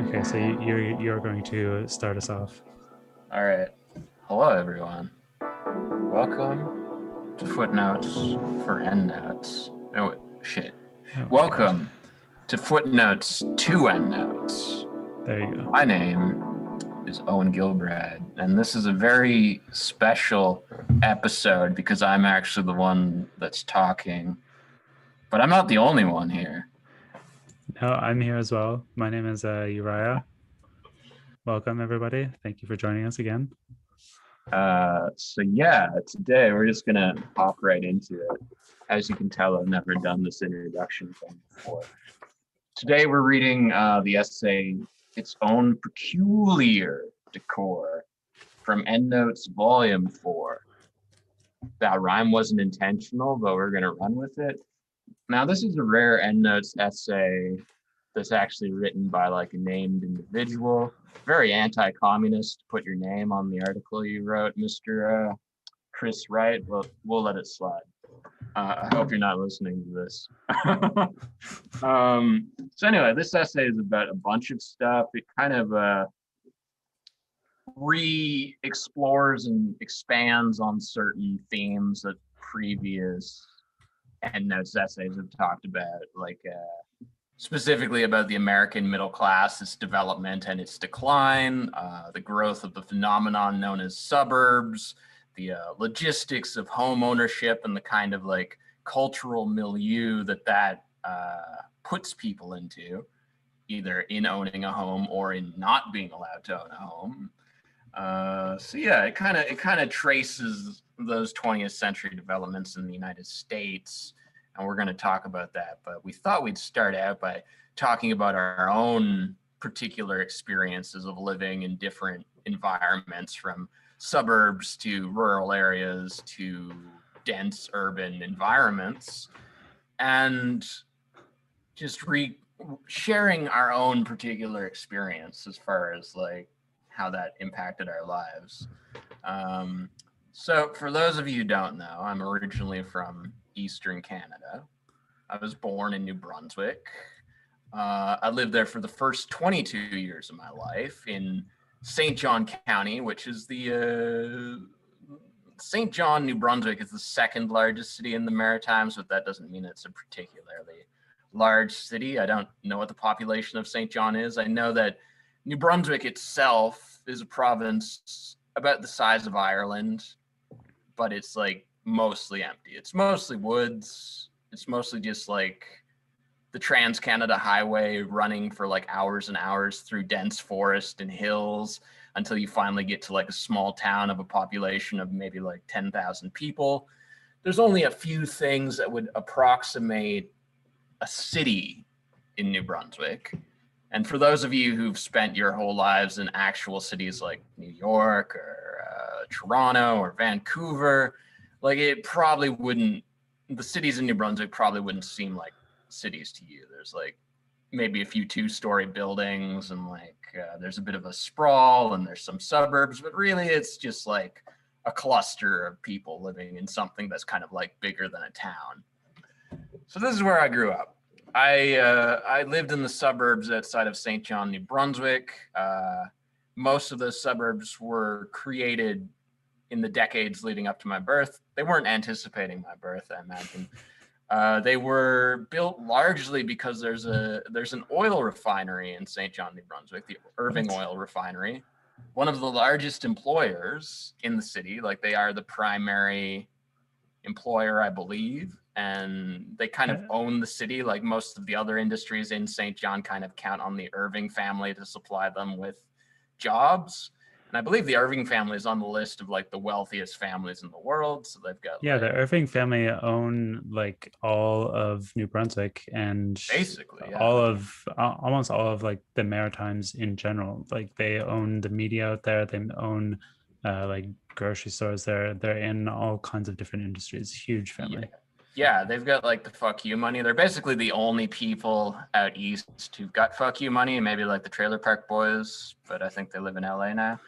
Okay, so you're going to start us off. All right. Hello, everyone. Welcome to Footnotes for Endnotes. Oh, shit. Oh my gosh. Welcome to Footnotes to Endnotes. There you go. My name is Owen Gilbride, and this is a very special episode because I'm actually the one that's talking, but I'm not the only one here. No, I'm here as well. My name is Uriah. Welcome, everybody. Thank you for joining us again. Today we're just gonna hop right into it. As you can tell, I've never done this introduction thing before. Today we're reading the essay, Its Own Peculiar Decor, from Endnotes Volume 4. That rhyme wasn't intentional, but we're gonna run with it. Now, this is a rare Endnotes essay that's actually written by like a named individual. Very anti-communist. Put your name on the article you wrote, Mr. Chris Wright. Well, we'll let it slide. I hope you're not listening to this. So anyway, this essay is about a bunch of stuff. It kind of re-explores and expands on certain themes that previous Endnotes essays have talked about, like specifically about the American middle class, its development and its decline, the growth of the phenomenon known as suburbs, the logistics of home ownership, and the kind of like cultural milieu that puts people into, either in owning a home or in not being allowed to own a home. It kind of traces those 20th century developments in the United States, and we're going to talk about that. But we thought we'd start out by talking about our own particular experiences of living in different environments, from suburbs to rural areas to dense urban environments, and just sharing our own particular experience as far as like how that impacted our lives. So for those of you who don't know, I'm originally from Eastern Canada. I was born in New Brunswick. I lived there for the first 22 years of my life in St. John County, which is the St. John, New Brunswick is the second largest city in the Maritimes, but that doesn't mean it's a particularly large city. I don't know what the population of St. John is. I know that New Brunswick itself is a province about the size of Ireland, but it's like mostly empty. It's mostly woods. It's mostly just like the Trans-Canada Highway running for like hours and hours through dense forest and hills until you finally get to like a small town of a population of maybe like 10,000 people. There's only a few things that would approximate a city in New Brunswick. And for those of you who've spent your whole lives in actual cities like New York or Toronto or Vancouver, like it probably wouldn't, the cities in New Brunswick probably wouldn't seem like cities to you. There's like maybe a few two-story buildings and like there's a bit of a sprawl and there's some suburbs, but really it's just like a cluster of people living in something that's kind of like bigger than a town. So this is where I grew up. I lived in the suburbs outside of St. John, New Brunswick. Most of those suburbs were created in the decades leading up to my birth. They weren't anticipating my birth, I imagine. They were built largely because there's an oil refinery in St. John, New Brunswick, the Irving Oil Refinery, one of the largest employers in the city. Like they are the primary employer, I believe, and they kind of own the city. Like most of the other industries in St. John kind of count on the Irving family to supply them with jobs. And I believe the Irving family is on the list of like the wealthiest families in the world. So they've got The Irving family own like all of New Brunswick and basically almost all of like the Maritimes in general. Like they own the media out there. They own like grocery stores there. They're in all kinds of different industries. Huge family. Yeah, they've got like the fuck you money. They're basically the only people out east who've got fuck you money, maybe like the Trailer Park Boys, but I think they live in LA now.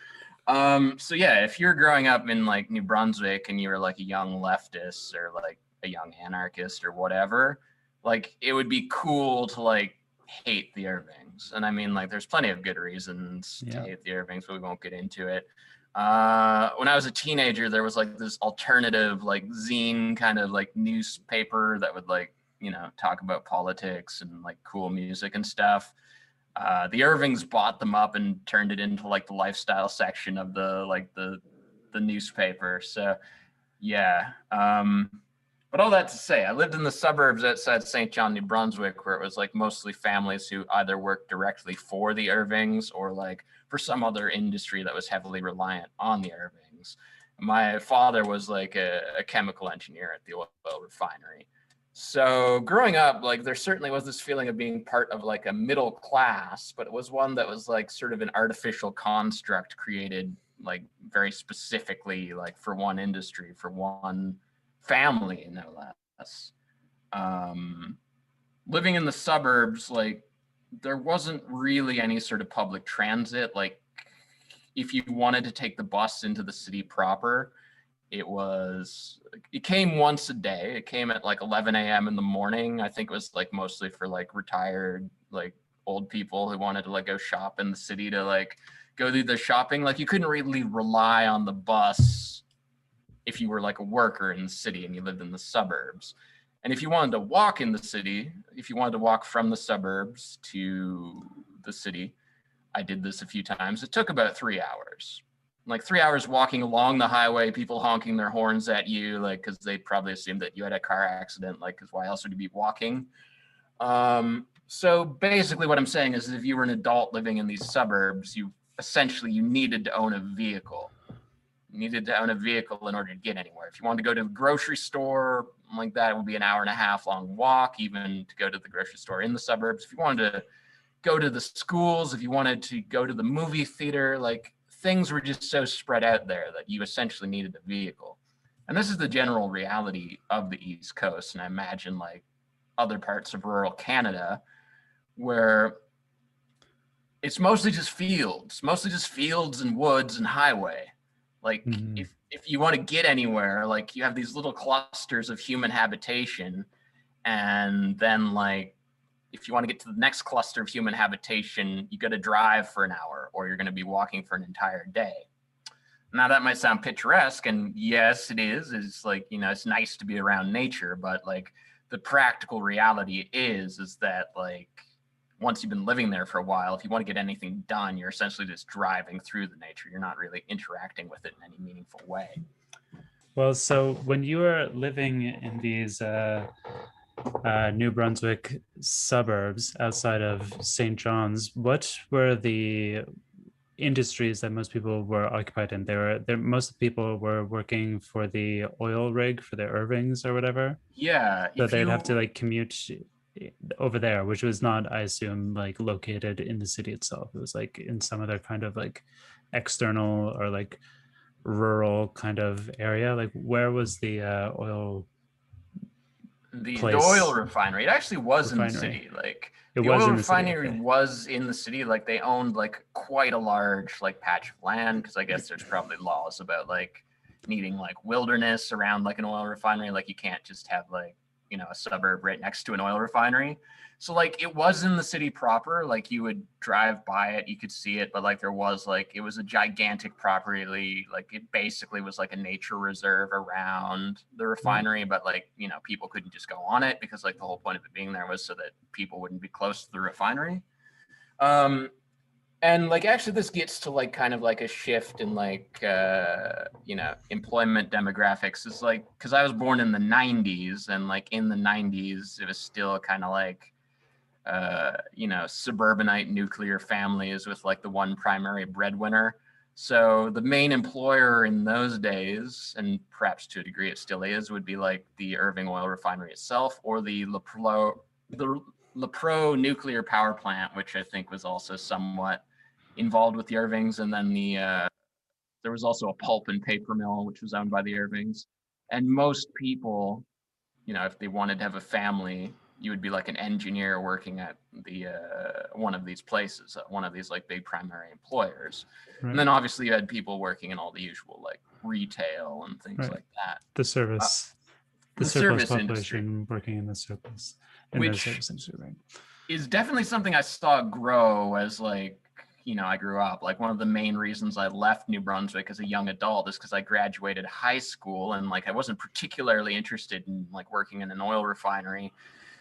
If you're growing up in like New Brunswick and you were like a young leftist or like a young anarchist or whatever, like it would be cool to like hate the Irvings. Irvings. And I mean, like, there's plenty of good reasons to hate the Irvings, but we won't get into it. When I was a teenager, there was like this alternative, like zine kind of like newspaper that would like, you know, talk about politics and like cool music and stuff. The Irvings bought them up and turned it into like the lifestyle section of the newspaper. So yeah. But all that to say, I lived in the suburbs outside St. John, New Brunswick, where it was like mostly families who either worked directly for the Irvings or like for some other industry that was heavily reliant on the Irvings. My father was like a chemical engineer at the oil refinery. So growing up, like there certainly was this feeling of being part of like a middle class, but it was one that was like sort of an artificial construct created like very specifically like for one industry, for one family, no less. Living in the suburbs, like there wasn't really any sort of public transit. Like if you wanted to take the bus into the city proper, it came once a day. It came at like 11 a.m. in the morning. I think it was like mostly for like retired, like old people who wanted to like go shop in the city to like go do their shopping. Like you couldn't really rely on the bus if you were like a worker in the city and you lived in the suburbs. And if you wanted to walk in the city, if you wanted to walk from the suburbs to the city, I did this a few times. It took about 3 hours. Like 3 hours walking along the highway, people honking their horns at you, like, because they probably assumed that you had a car accident, like, because why else would you be walking? So basically what I'm saying is if you were an adult living in these suburbs, you needed to own a vehicle. You needed to own a vehicle in order to get anywhere. If you wanted to go to the grocery store, like that, it would be an hour and a half long walk, even to go to the grocery store in the suburbs. If you wanted to go to the schools, if you wanted to go to the movie theater, like things were just so spread out there that you essentially needed a vehicle. And this is the general reality of the East Coast. And I imagine like other parts of rural Canada where it's mostly just fields and woods and highway. Like if you want to get anywhere, like you have these little clusters of human habitation, and then like if you want to get to the next cluster of human habitation, you got to drive for an hour or you're going to be walking for an entire day. Now that might sound picturesque, and yes, it is. It's like, you know, it's nice to be around nature, but like the practical reality is that like once you've been living there for a while, if you want to get anything done, you're essentially just driving through the nature. You're not really interacting with it in any meaningful way. Well, so when you were living in these New Brunswick suburbs outside of St. John's, what were the industries that most people were occupied in? Most people were working for the oil rig for the Irvings or whatever. Yeah. So they'd have to like commute over there, which was not, I assume, like located in the city itself. It was like in some other kind of like external or like rural kind of area. Like where was the oil the oil refinery? It actually was in the city. Like the oil refinery was in the city. Like they owned like quite a large like patch of land, because I guess there's probably laws about like needing like wilderness around like an oil refinery. Like you can't just have like, you know, a suburb right next to an oil refinery. So like it was in the city proper. Like you would drive by it, you could see it, but like there was like, it was a gigantic property. Like it basically was like a nature reserve around the refinery, but like, you know, people couldn't just go on it because like the whole point of it being there was so that people wouldn't be close to the refinery. And like actually this gets to like kind of like a shift in like you know, employment demographics. Is like, because I was born in the 90s, and like in the 90s it was still kind of like you know, suburbanite nuclear families with like the one primary breadwinner. So the main employer in those days, and perhaps to a degree it still is, would be like the Irving oil refinery itself, or the LaPro nuclear power plant, which I think was also somewhat involved with the Irvings. And then there was also a pulp and paper mill, which was owned by the Irvings. And most people, you know, if they wanted to have a family, you would be like an engineer working at the one of these places, one of these like big primary employers. Right. And then obviously you had people working in all the usual like retail and things like that. The service, the surplus population industry, working in the surplus, in the service industry, right? is definitely something I saw grow as like, I grew up. Like one of the main reasons I left New Brunswick as a young adult is because I graduated high school and like I wasn't particularly interested in like working in an oil refinery.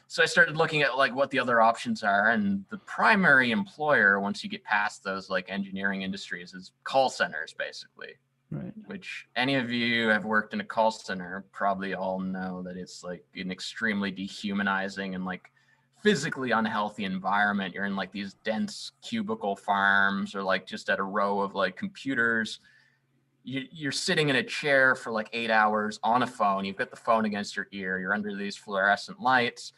So I started looking at like what the other options are, and the primary employer once you get past those like engineering industries is call centers basically. Right. Which any of you have worked in a call center probably all know that it's like an extremely dehumanizing and like physically unhealthy environment. You're in like these dense cubicle farms or like just at a row of like computers. You're sitting in a chair for like 8 hours on a phone. You've got the phone against your ear. You're under these fluorescent lights.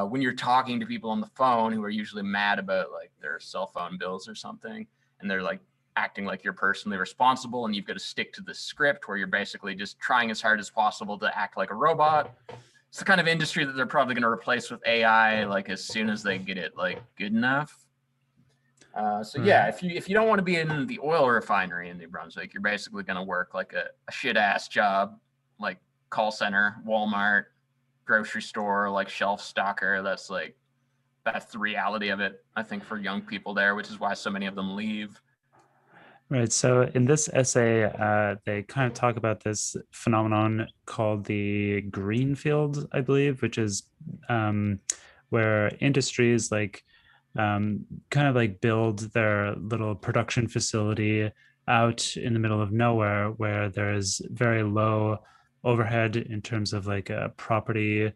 When you're talking to people on the phone who are usually mad about like their cell phone bills or something, and they're like acting like you're personally responsible, and you've got to stick to the script where you're basically just trying as hard as possible to act like a robot. It's the kind of industry that they're probably going to replace with AI like as soon as they get it like good enough. So yeah, if you don't want to be in the oil refinery in New Brunswick, you're basically going to work like a shit ass job, like call center, Walmart, grocery store, like shelf stocker. That's the reality of it, I think, for young people there, which is why so many of them leave. Right. So in this essay, they kind of talk about this phenomenon called the greenfield, I believe, which is where industries like kind of like build their little production facility out in the middle of nowhere where there's very low overhead in terms of like property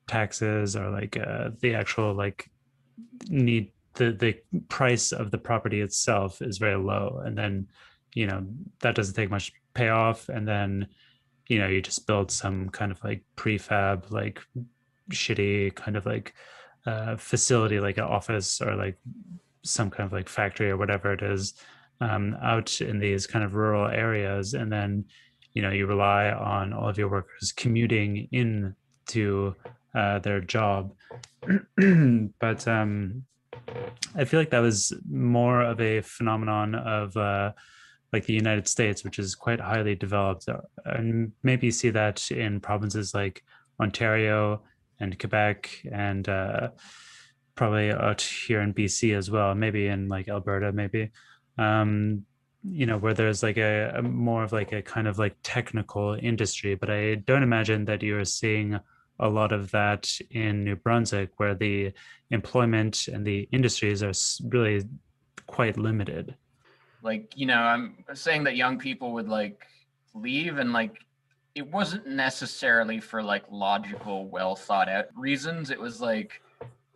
taxes or like the actual like need the price of the property itself is very low, and then that doesn't take much payoff, and then you just build some kind of like prefab like shitty kind of like facility like an office or like some kind of like factory or whatever it is out in these kind of rural areas, and then you rely on all of your workers commuting in to their job. But I feel like that was more of a phenomenon of like the United States, which is quite highly developed, and maybe you see that in provinces like Ontario and Quebec and probably out here in BC as well, maybe in like Alberta, maybe. Where there's like a more of like a kind of like technical industry, but I don't imagine that you're seeing a lot of that in New Brunswick, where the employment and the industries are really quite limited. Like, I'm saying that young people would like leave, and like it wasn't necessarily for like logical, well thought out reasons. It was like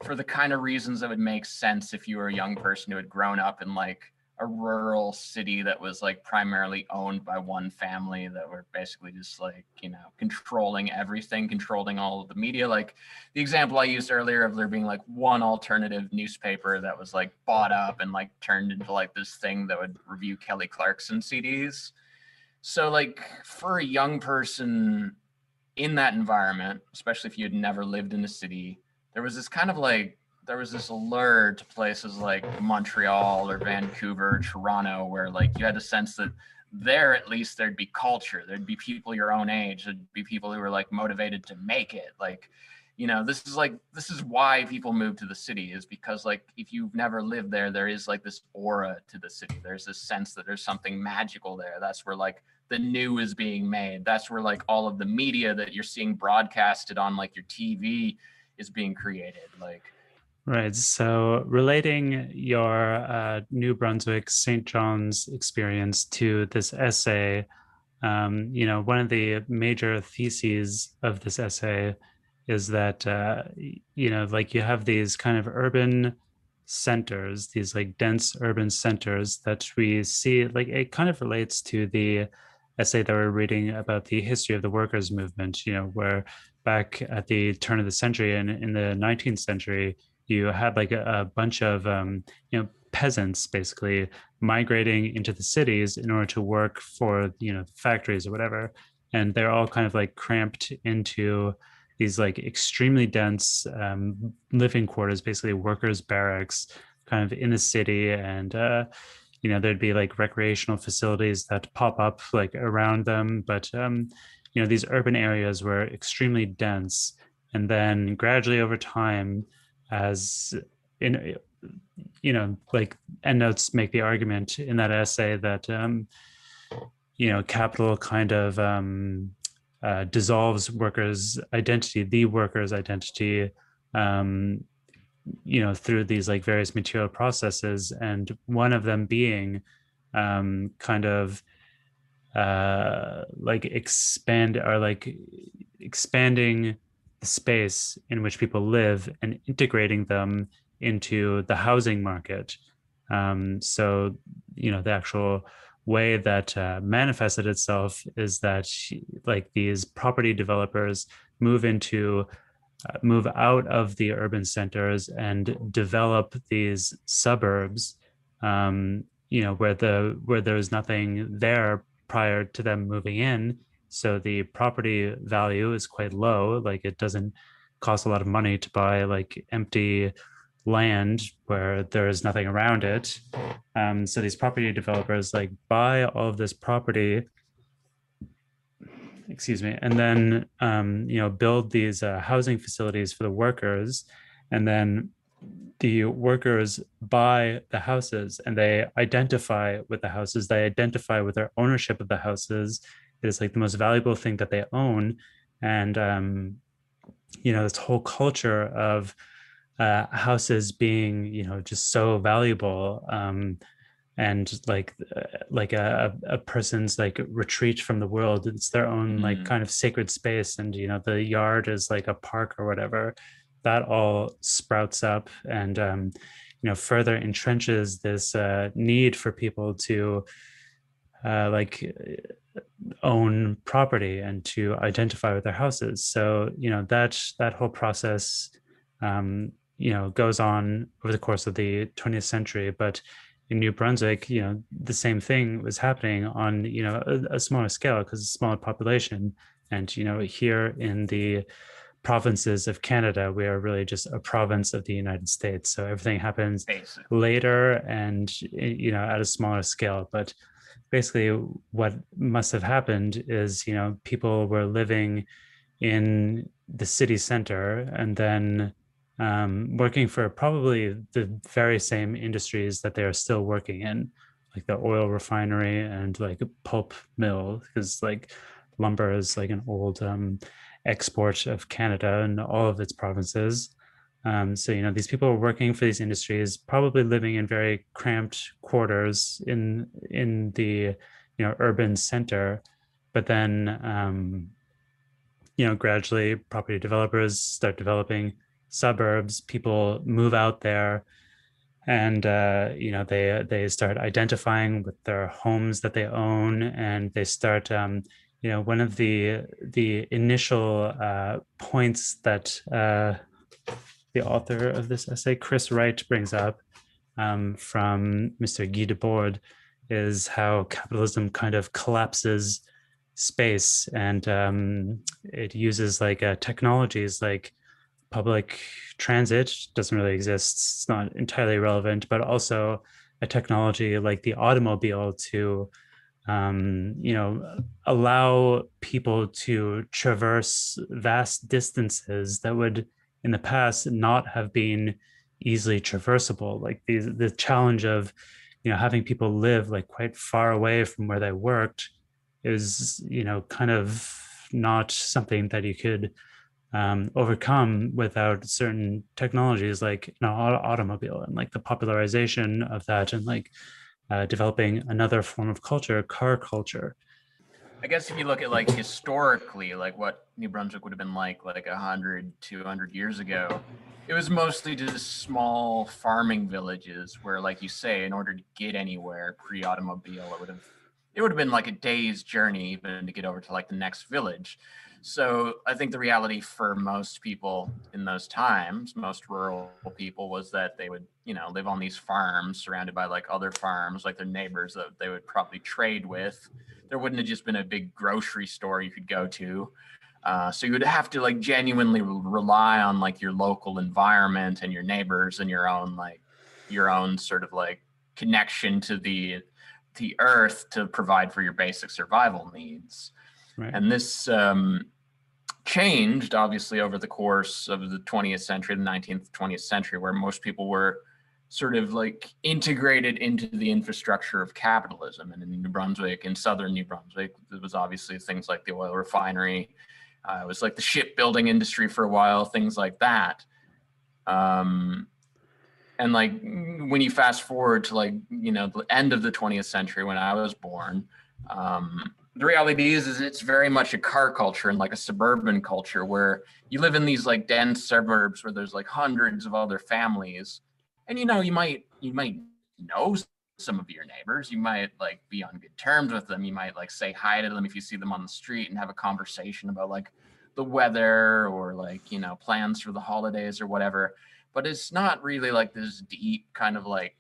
for the kind of reasons that would make sense if you were a young person who had grown up in like a rural city that was like primarily owned by one family that were basically just like, controlling everything, controlling all of the media. Like the example I used earlier of there being like one alternative newspaper that was like bought up and like turned into like this thing that would review Kelly Clarkson CDs. So like for a young person in that environment, especially if you had never lived in a city, there was this allure to places like Montreal or Vancouver, Toronto, where like you had a sense that there at least there'd be culture, there'd be people your own age, there'd be people who were like motivated to make it. Like, this is why people move to the city, is because like if you've never lived there, there is like this aura to the city. There's this sense that there's something magical there. That's where like the new is being made. That's where like all of the media that you're seeing broadcasted on like your TV is being created. Like, Right. So relating your New Brunswick St. John's experience to this essay, one of the major theses of this essay is that, like you have these kind of urban centers, these like dense urban centers that we see, like it kind of relates to the essay that we're reading about the history of the workers' movement, where back at the turn of the century and in the 19th century, you had like a bunch of, peasants basically migrating into the cities in order to work for factories or whatever, and they're all kind of like cramped into these like extremely dense living quarters, basically workers barracks kind of in the city, and there'd be like recreational facilities that pop up like around them, but these urban areas were extremely dense, and then gradually over time, as in like Endnotes make the argument in that essay that capital kind of dissolves workers' identity, the workers' identity, um, through these like various material processes, and one of them being kind of like expanding the space in which people live and integrating them into the housing market. So, the actual way that manifested itself is that like these property developers move into move out of the urban centers and develop these suburbs, where there's nothing there prior to them moving in. So the property value is quite low. Like it doesn't cost a lot of money to buy like empty land where there is nothing around it. So these property developers like buy all of this property, excuse me, and then build these housing facilities for the workers, and then the workers buy the houses and they identify with the houses. They identify with their ownership of the houses. It is like the most valuable thing that they own, and this whole culture of houses being just so valuable. And like a person's like retreat from the world. It's their own like kind of sacred space, and the yard is like a park or whatever. That all sprouts up and further entrenches this need for people to like own property and to identify with their houses. So that whole process goes on over the course of the 20th century. But in New Brunswick, the same thing was happening on a smaller scale because it's a smaller population. And here in the provinces of Canada, we are really just a province of the United States. So everything happens later and at a smaller scale. But basically, what must have happened is people were living in the city center and then working for probably the very same industries that they are still working in, like the oil refinery and like a pulp mill, because like lumber is like an old export of Canada and all of its provinces. So these people are working for these industries, probably living in very cramped quarters in the urban center, but then gradually property developers start developing suburbs. People move out there, and they start identifying with their homes that they own, and they start one of the initial points that the author of this essay, Chris Wright, brings up from Mr. Guy Debord is how capitalism kind of collapses space, and it uses like technologies like public transit doesn't really exist. It's not entirely relevant, but also a technology like the automobile to allow people to traverse vast distances that would in the past not have been easily traversable. Like the challenge of having people live like quite far away from where they worked is kind of not something that you could overcome without certain technologies like an automobile, and like the popularization of that, and like developing another form of culture, car culture. I guess if you look at like historically, like what New Brunswick would have been like 100, 200 years ago, it was mostly just small farming villages where, like you say, in order to get anywhere pre-automobile, it would have been like a day's journey even to get over to like the next village. So I think the reality for most people in those times, most rural people, was that they would, live on these farms surrounded by like other farms, like their neighbors that they would probably trade with. There wouldn't have just been a big grocery store you could go to. So you would have to like genuinely rely on like your local environment and your neighbors and your own sort of like connection to the earth to provide for your basic survival needs. Right. And this changed obviously over the course of the 20th century, the 19th, 20th century, where most people were sort of like integrated into the infrastructure of capitalism. And in New Brunswick, in southern New Brunswick, there was obviously things like the oil refinery. It was like the shipbuilding industry for a while, things like that. And like when you fast forward to like, you know, the end of the 20th century when I was born, the reality is it's very much a car culture and like a suburban culture where you live in these like dense suburbs where there's like hundreds of other families. And you know, you might know some of your neighbors. You might like be on good terms with them. You might like say hi to them if you see them on the street and have a conversation about like the weather or like, you know, plans for the holidays or whatever. But it's not really like this deep kind of like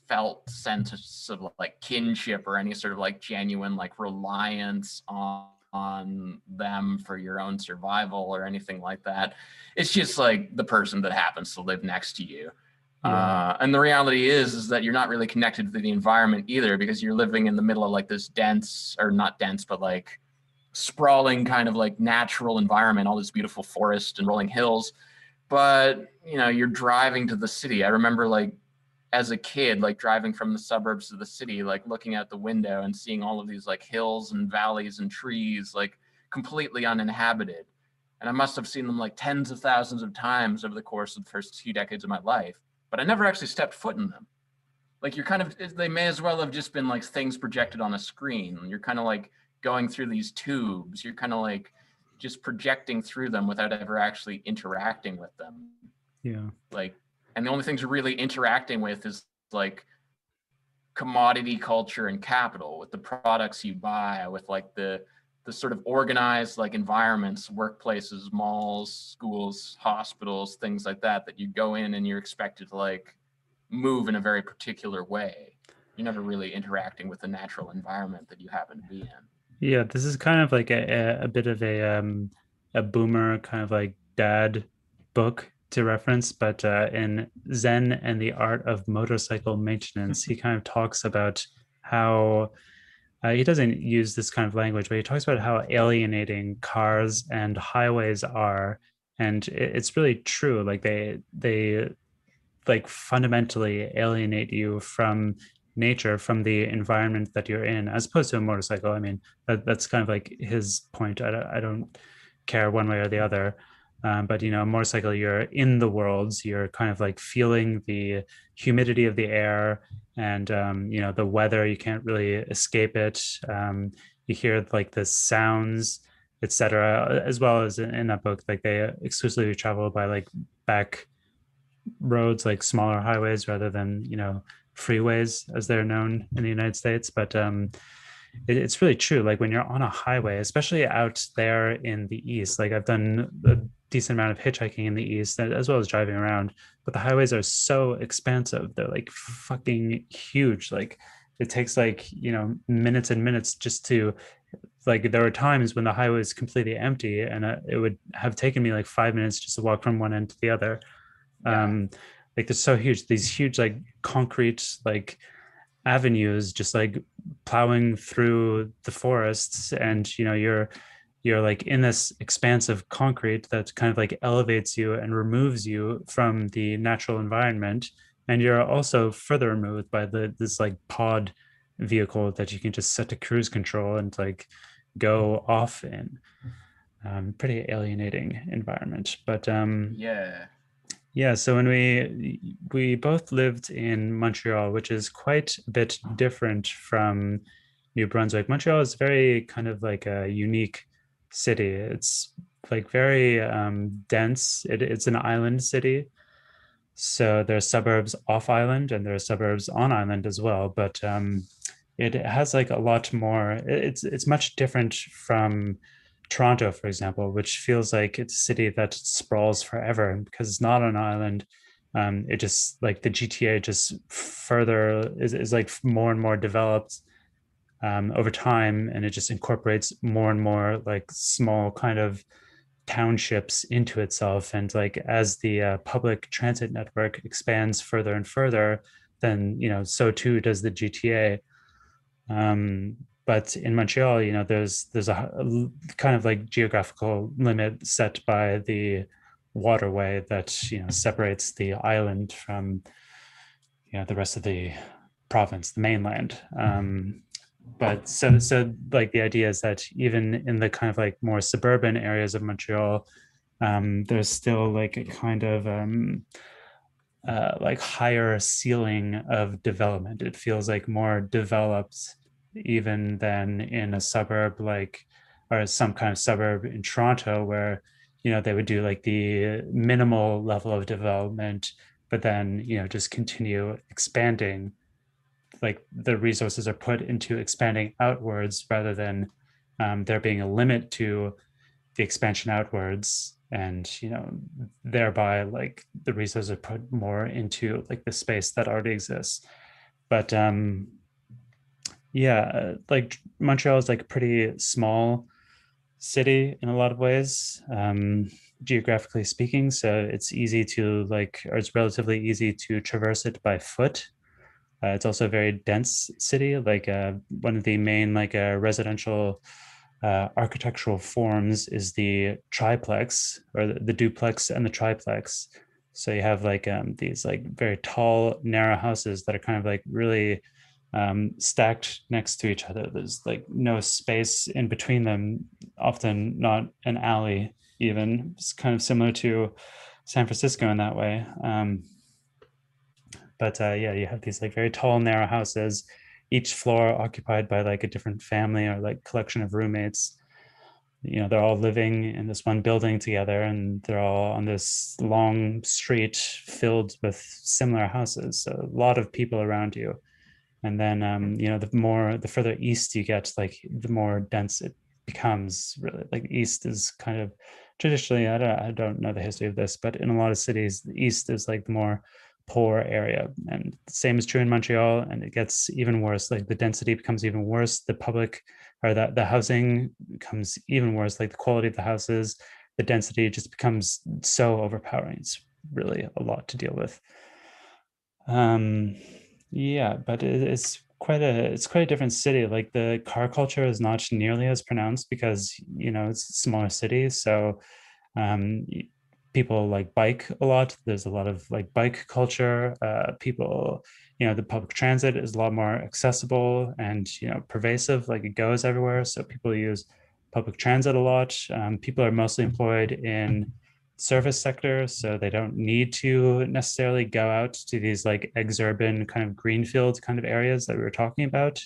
felt sense of like kinship or any sort of like genuine like reliance on them for your own survival or anything like that. It's just like the person that happens to live next to you. Yeah. And the reality is that you're not really connected to the environment either, because you're living in the middle of like this dense, or not dense, but like sprawling kind of like natural environment, all this beautiful forest and rolling hills. But you know, you're driving to the city. I remember like as a kid, like driving from the suburbs to the city, like looking out the window and seeing all of these like hills and valleys and trees, like completely uninhabited. And I must have seen them like tens of thousands of times over the course of the first few decades of my life, but I never actually stepped foot in them. Like you're kind of, they may as well have just been like things projected on a screen. You're kind of like going through these tubes. You're kind of like just projecting through them without ever actually interacting with them. Yeah. Like, and the only things you're really interacting with is like commodity culture and capital, with the products you buy, with like the sort of organized like environments, workplaces, malls, schools, hospitals, things like that, that you go in and you're expected to like move in a very particular way. You're never really interacting with the natural environment that you happen to be in. Yeah, this is kind of like a bit of a boomer kind of like dad book to reference, but in Zen and the Art of Motorcycle Maintenance, he kind of talks about how he doesn't use this kind of language, but he talks about how alienating cars and highways are, and it's really true. Like they like fundamentally alienate you from nature, from the environment that you're in, as opposed to a motorcycle. I mean, that's kind of like his point. I don't care one way or the other. But you know, a motorcycle, you're in the worlds, you're kind of like feeling the humidity of the air, and you know, the weather, you can't really escape it. You hear like the sounds, etc., as well as in that book, like they exclusively travel by like back roads, like smaller highways rather than, you know, freeways as they're known in the United States. But it's really true. Like when you're on a highway, especially out there in the east, like I've done a decent amount of hitchhiking in the east as well as driving around, but the highways are so expansive. They're like fucking huge. Like it takes like, you know, minutes and minutes just to, like, there were times when the highway was completely empty, and it would have taken me like 5 minutes just to walk from one end to the other. Yeah. Like they're so huge, these huge like concrete like avenues just like plowing through the forests, and you know, you're like in this expanse of concrete that kind of like elevates you and removes you from the natural environment, and you're also further removed by this like pod vehicle that you can just set to cruise control and like go off in. Pretty alienating environment, but Yeah. yeah, so when we both lived in Montreal, which is quite a bit different from New Brunswick. Montreal is very kind of like a unique city. It's like very dense. It's an island city. So there are suburbs off island and there are suburbs on island as well. But it has like a lot more. It's much different from Toronto, for example, which feels like it's a city that sprawls forever because it's not an island. It just like the GTA just further is like more and more developed over time, and it just incorporates more and more like small kind of townships into itself. And like as the public transit network expands further and further, then you know, so too does the GTA. But in Montreal, there's a kind of like geographical limit set by the waterway that separates the island from the rest of the province, the mainland. But so like the idea is that even in the kind of like more suburban areas of Montreal, there's still like a kind of like higher ceiling of development. It feels like more developed even than in a suburb like or some kind of suburb in Toronto where they would do like the minimal level of development, but then just continue expanding. Like the resources are put into expanding outwards rather than there being a limit to the expansion outwards, and thereby like the resources are put more into like the space that already exists. But yeah, like Montreal is like a pretty small city in a lot of ways, geographically speaking, so it's easy to like, or it's relatively easy to traverse it by foot. It's also a very dense city. Like one of the main like residential architectural forms is the triplex or the duplex and the triplex. So you have like these like very tall, narrow houses that are kind of like really stacked next to each other. There's like no space in between them, often not an alley even. It's kind of similar to San Francisco in that way. But yeah, you have these like very tall, narrow houses, each floor occupied by like a different family or like collection of roommates. They're all living in this one building together, and they're all on this long street filled with similar houses. So a lot of people around you. And then the further east you get, like the more dense it becomes. Really, like east is kind of traditionally, I don't know the history of this, but in a lot of cities the east is like the more poor area, and the same is true in Montreal. And it gets even worse, like the density becomes even worse, the public or that the housing becomes even worse, like the quality of the houses, the density just becomes so overpowering. It's really a lot to deal with. um yeah, but it's quite a different city. Like the car culture is not nearly as pronounced because it's a smaller city. So um people like bike a lot. There's a lot of like bike culture. People, the public transit is a lot more accessible and pervasive. Like it goes everywhere, so people use public transit a lot. People are mostly employed in service sector, so they don't need to necessarily go out to these like exurban kind of greenfield kind of areas that we were talking about.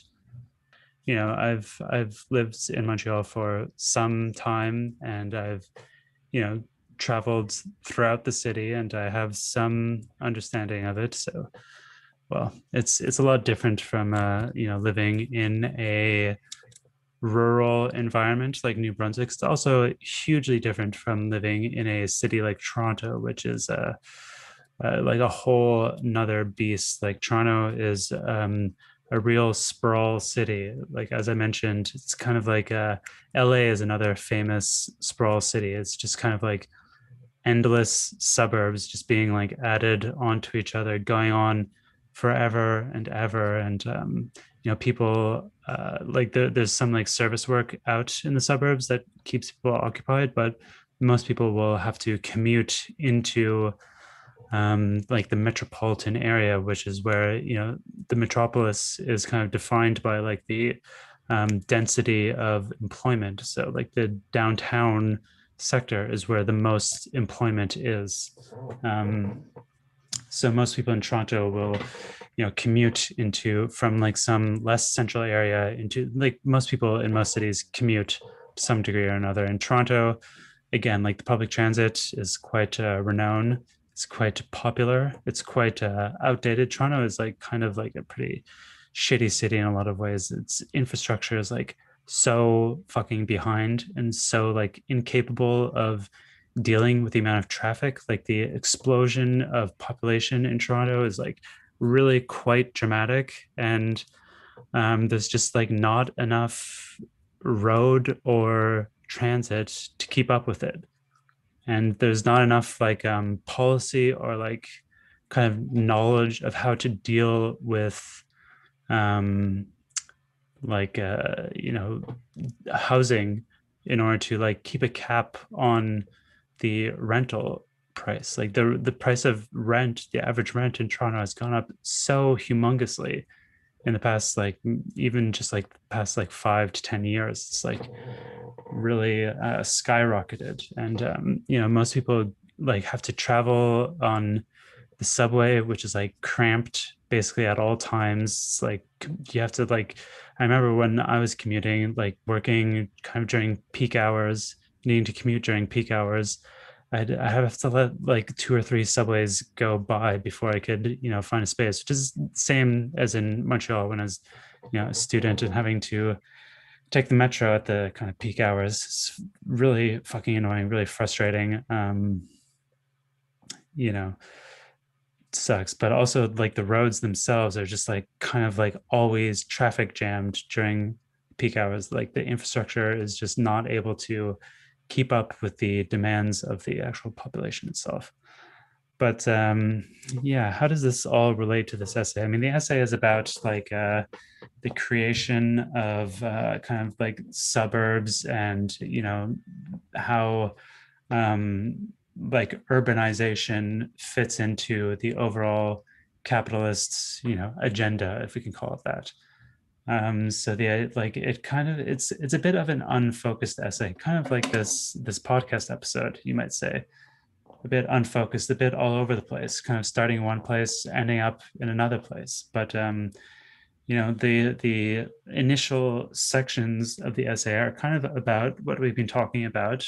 I've lived in Montreal for some time, and I've you know traveled throughout the city, and I have some understanding of it. So, well, it's a lot different from living in a rural environment like New Brunswick. It's also hugely different from living in a city like Toronto, which is like a whole another beast. Like Toronto is a real sprawl city. Like as I mentioned, it's kind of like LA is another famous sprawl city. It's just kind of like endless suburbs just being like added onto each other, going on forever and ever. And people like there's some like service work out in the suburbs that keeps people occupied, but most people will have to commute into like the metropolitan area, which is where the metropolis is kind of defined by like the density of employment. So like the downtown sector is where the most employment is. Um, so most people in Toronto will, commute into from like some less central area into, like most people in most cities commute to some degree or another. In Toronto, again, like the public transit is quite renowned. It's quite popular. It's quite outdated. Toronto is like kind of like a pretty shitty city in a lot of ways. Its infrastructure is like so fucking behind and so like incapable of dealing with the amount of traffic. Like the explosion of population in Toronto is like really quite dramatic, and there's just like not enough road or transit to keep up with it, and there's not enough like policy or like kind of knowledge of how to deal with um like housing in order to like keep a cap on the rental price. Like the price of rent, the average rent in Toronto has gone up so humongously in the past, like even just like the past like 5 to 10 years. It's like really skyrocketed, and most people like have to travel on the subway, which is like cramped basically at all times. It's like you have to like, I remember when I was commuting, like working kind of during peak hours, needing to commute during peak hours. I have to let like two or three subways go by before I could, find a space, which is same as in Montreal when I was, a student and having to take the metro at the kind of peak hours. It's really fucking annoying, really frustrating. You know, sucks, but also like the roads themselves are just like kind of like always traffic jammed during peak hours. Like the infrastructure is just not able to keep up with the demands of the actual population itself. But yeah, how does this all relate to this essay? I mean, the essay is about like the creation of kind of like suburbs, and how like urbanization fits into the overall capitalist agenda, if we can call it that. So the like it kind of it's a bit of an unfocused essay, kind of like this podcast episode, you might say, a bit unfocused, a bit all over the place, kind of starting in one place, ending up in another place. But the initial sections of the essay are kind of about what we've been talking about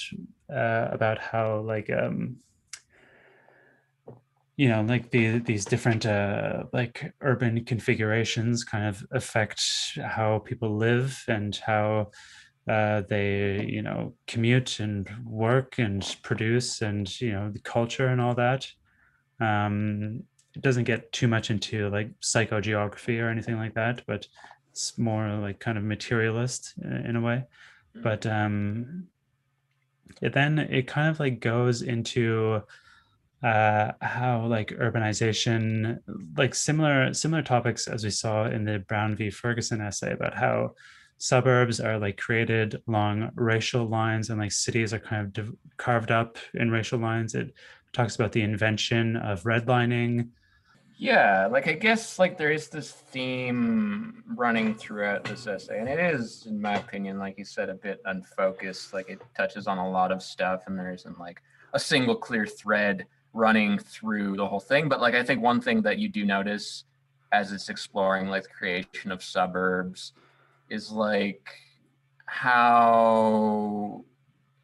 how like like these different like urban configurations kind of affect how people live and how they commute and work and produce, and the culture and all that. It doesn't get too much into like psychogeography or anything like that, but it's more like kind of materialist in a way. But then it kind of like goes into how like urbanization, like similar topics as we saw in the Brown v. Ferguson essay, about how suburbs are like created along racial lines, and like cities are kind of carved up in racial lines. It talks about the invention of redlining. Yeah, like I guess like there is this theme running throughout this essay, and it is, in my opinion, like you said, a bit unfocused. Like it touches on a lot of stuff, and there isn't like a single clear thread running through the whole thing. But like I think one thing that you do notice as it's exploring like the creation of suburbs is like how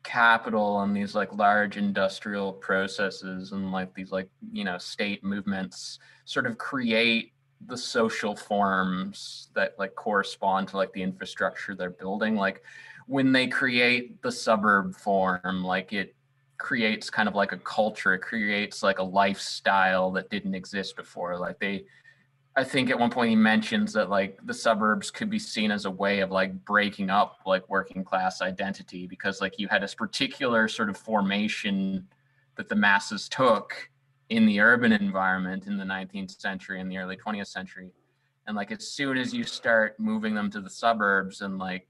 capital and these like large industrial processes and like these like state movements sort of create the social forms that like correspond to like the infrastructure they're building. Like when they create the suburb form, like it creates kind of like a culture, it creates like a lifestyle that didn't exist before. Like I think at one point he mentions that like the suburbs could be seen as a way of like breaking up like working class identity, because like you had this particular sort of formation that the masses took in the urban environment in the 19th century and the early 20th century. And like as soon as you start moving them to the suburbs and like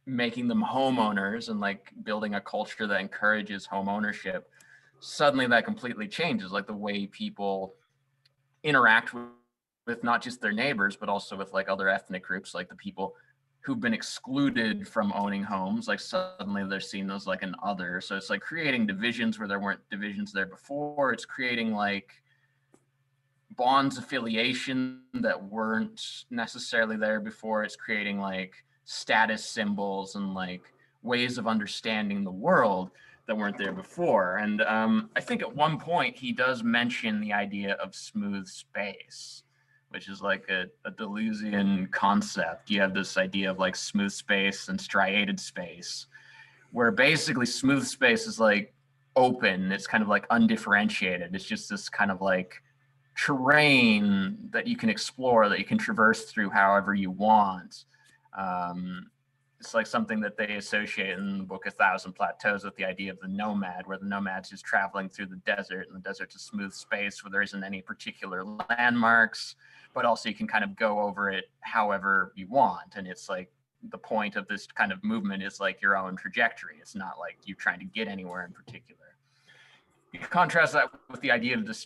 making them homeowners and like building a culture that encourages home ownership, suddenly that completely changes like the way people interact with not just their neighbors, but also with like other ethnic groups, like the people who've been excluded from owning homes. Like suddenly they're seen as like an other. So it's like creating divisions where there weren't divisions there before. It's creating like bonds affiliation that weren't necessarily there before. It's creating like status symbols and like ways of understanding the world that weren't there before. And I think at one point he does mention the idea of smooth space, which is like a Deleuzian concept. You have this idea of like smooth space and striated space, where basically smooth space is like open. It's kind of like undifferentiated. It's just this kind of like terrain that you can explore, that you can traverse through however you want. It's like something that they associate in the book 1,000 Plateaus with the idea of the nomad, where the nomad's just traveling through the desert, and the desert's a smooth space where there isn't any particular landmarks, but also you can kind of go over it however you want. And it's like the point of this kind of movement is like your own trajectory. It's not like you're trying to get anywhere in particular. You contrast that with the idea of the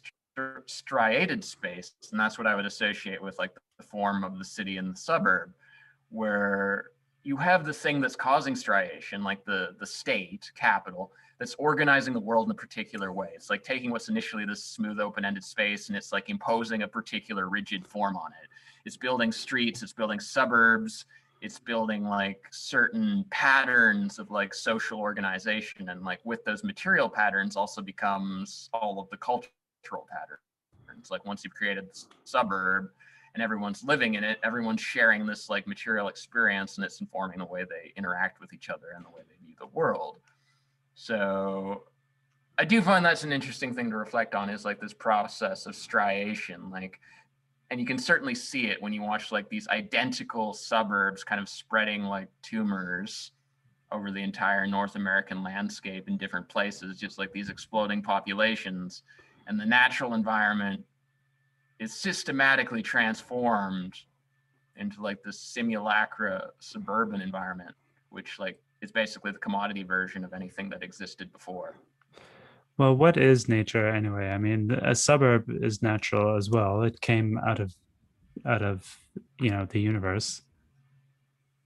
striated space, and that's what I would associate with like the form of the city and the suburb, where you have the thing that's causing striation, like the state capital, that's organizing the world in a particular way. It's like taking what's initially this smooth, open-ended space, and it's like imposing a particular rigid form on it. It's building streets, it's building suburbs, it's building like certain patterns of like social organization. And like with those material patterns also becomes all of the cultural patterns. Like once you've created the suburb and everyone's living in it, everyone's sharing this like material experience, and it's informing the way they interact with each other and the way they view the world. So I do find that's an interesting thing to reflect on, is like this process of striation, like, and you can certainly see it when you watch like these identical suburbs kind of spreading like tumors over the entire North American landscape in different places, just like these exploding populations. And the natural environment is systematically transformed into like this simulacra suburban environment, which like is basically the commodity version of anything that existed before. Well, what is nature anyway? I mean, a suburb is natural as well. It came out of the universe.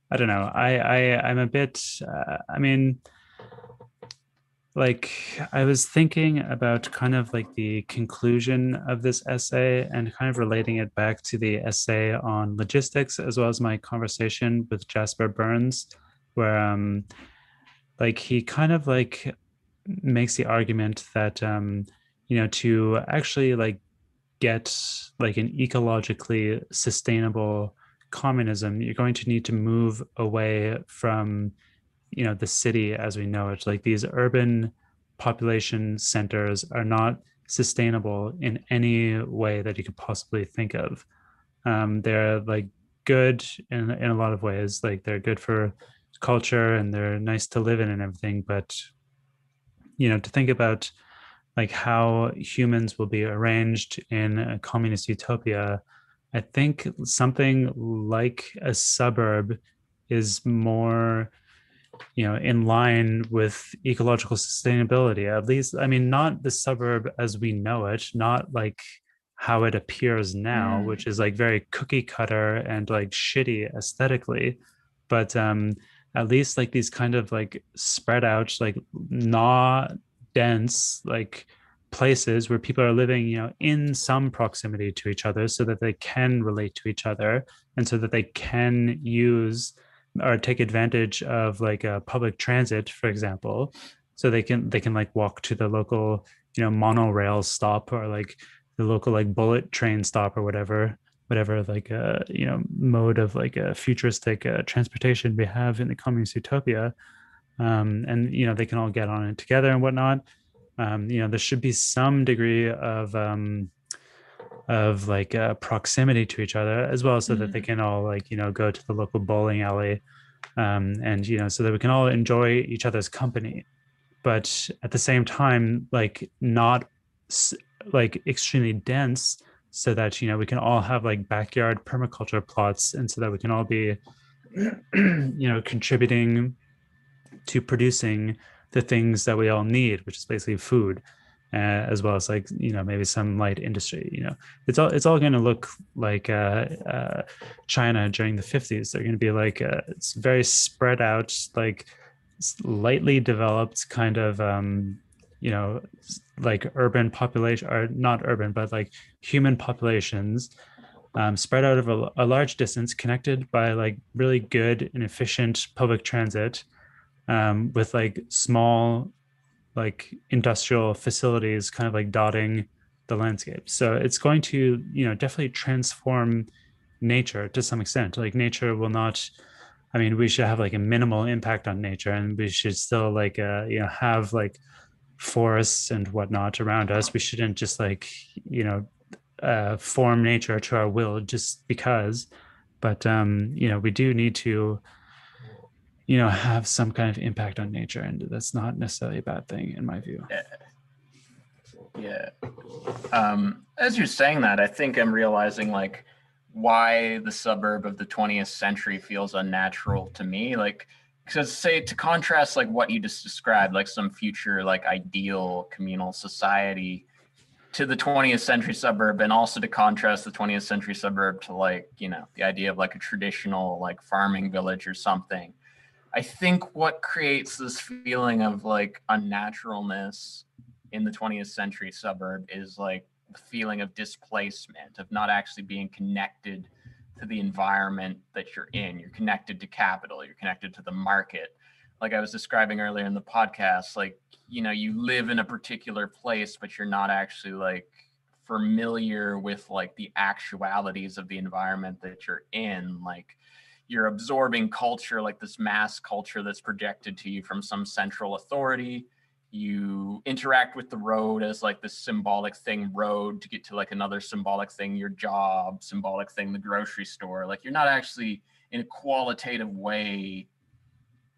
I don't know. I'm a bit. I mean, like I was thinking about kind of like the conclusion of this essay and kind of relating it back to the essay on logistics, as well as my conversation with Jasper Burns, where like he kind of like makes the argument that to actually like get like an ecologically sustainable communism, you're going to need to move away from the city as we know it. Like these urban population centers are not sustainable in any way that you could possibly think of. They're like good in a lot of ways, like they're good for culture and they're nice to live in and everything, but to think about like how humans will be arranged in a communist utopia, I think something like a suburb is more in line with ecological sustainability. At least, I mean, not the suburb as we know it, not like how it appears now, which is like very cookie cutter and like shitty aesthetically, but at least like these kind of like spread out, like not dense, like places where people are living in some proximity to each other so that they can relate to each other and so that they can use or take advantage of like a public transit, for example, so they can like walk to the local monorail stop or like the local like bullet train stop or whatever like mode of like a futuristic transportation we have in the communist utopia. And they can all get on it together and whatnot. There should be some degree of like proximity to each other as well, so that they can all like go to the local bowling alley, and so that we can all enjoy each other's company, but at the same time like not like extremely dense, so that we can all have like backyard permaculture plots, and so that we can all be contributing to producing the things that we all need, which is basically food, as well as like maybe some light industry. It's all going to look like China during the 50s. They're going to be like it's very spread out, like lightly developed kind of like urban population, or not urban but like human populations, spread out over a large distance, connected by like really good and efficient public transit, with like small like industrial facilities kind of like dotting the landscape. So it's going to definitely transform nature to some extent. Like nature will not, I mean, we should have like a minimal impact on nature, and we should still like have like forests and whatnot around us. We shouldn't just like form nature to our will just because, but we do need to have some kind of impact on nature, and that's not necessarily a bad thing in my view. Yeah. As you're saying that, I think I'm realizing like why the suburb of the 20th century feels unnatural to me. Like, because say to contrast like what you just described, like some future like ideal communal society to the 20th century suburb, and also to contrast the 20th century suburb to like, you know, the idea of like a traditional like farming village or something. I think what creates this feeling of like unnaturalness in the 20th century suburb is like the feeling of displacement, of not actually being connected to the environment that you're in. You're connected to capital, you're connected to the market. Like I was describing earlier in the podcast, like, you know, you live in a particular place, but you're not actually like familiar with like the actualities of the environment that you're in. Like, you're absorbing culture, like this mass culture that's projected to you from some central authority. You interact with the road as like this symbolic thing, road, to get to like another symbolic thing, your job, symbolic thing, the grocery store. Like, you're not actually in a qualitative way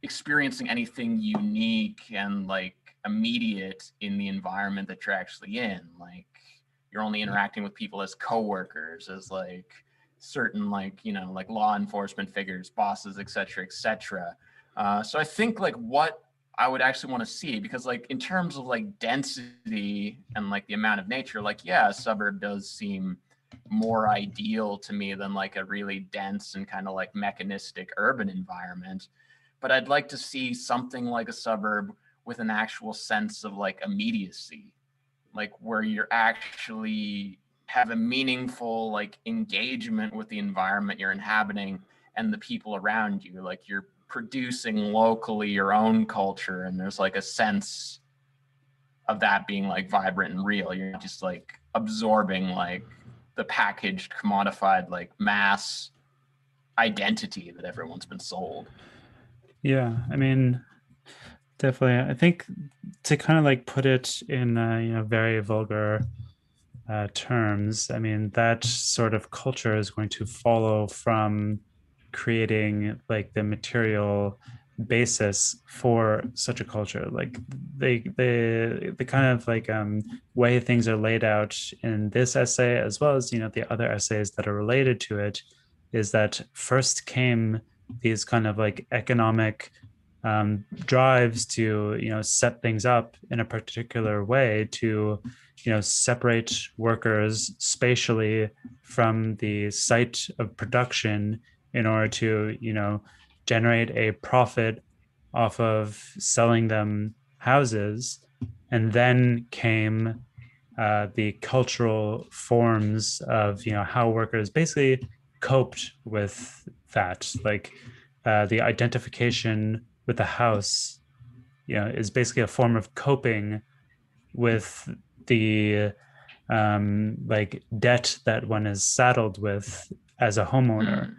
experiencing anything unique and like immediate in the environment that you're actually in. Like, you're only interacting with people as coworkers, as like certain like, you know, like law enforcement figures, bosses, etc., etc. So I think like what I would actually want to see, because like in terms of like density and like the amount of nature, like, yeah, a suburb does seem more ideal to me than like a really dense and kind of like mechanistic urban environment. But I'd like to see something like a suburb with an actual sense of like immediacy, like where you're actually have a meaningful like engagement with the environment you're inhabiting and the people around you. Like, you're producing locally your own culture, and there's like a sense of that being like vibrant and real. You're not just like absorbing like the packaged, commodified, like mass identity that everyone's been sold. Yeah, I mean, definitely. I think to kind of like put it in very vulgar terms, I mean that sort of culture is going to follow from creating like the material basis for such a culture. Like the kind of like way things are laid out in this essay, as well as the other essays that are related to it, is that first came these kind of like economic drives to set things up in a particular way to separate workers spatially from the site of production in order to generate a profit off of selling them houses. And then came the cultural forms of how workers basically coped with that, like the identification with the house is basically a form of coping with the like debt that one is saddled with as a homeowner.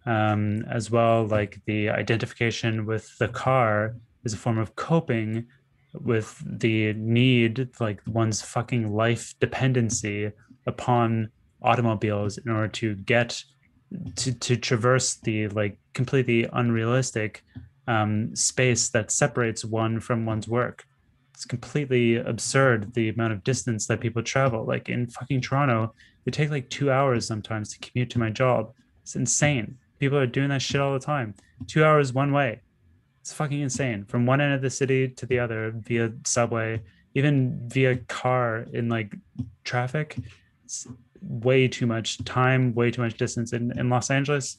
Mm. As well, like the identification with the car is a form of coping with the need, like one's fucking life dependency upon automobiles in order to get to traverse the like completely unrealistic space that separates one from one's work. It's completely absurd the amount of distance that people travel. Like in fucking Toronto, it takes like 2 hours sometimes to commute to my job. It's insane. People are doing that shit all the time. 2 hours one way. It's fucking insane. From one end of the city to the other via subway, even via car in like traffic. It's way too much time, way too much distance. In Los Angeles,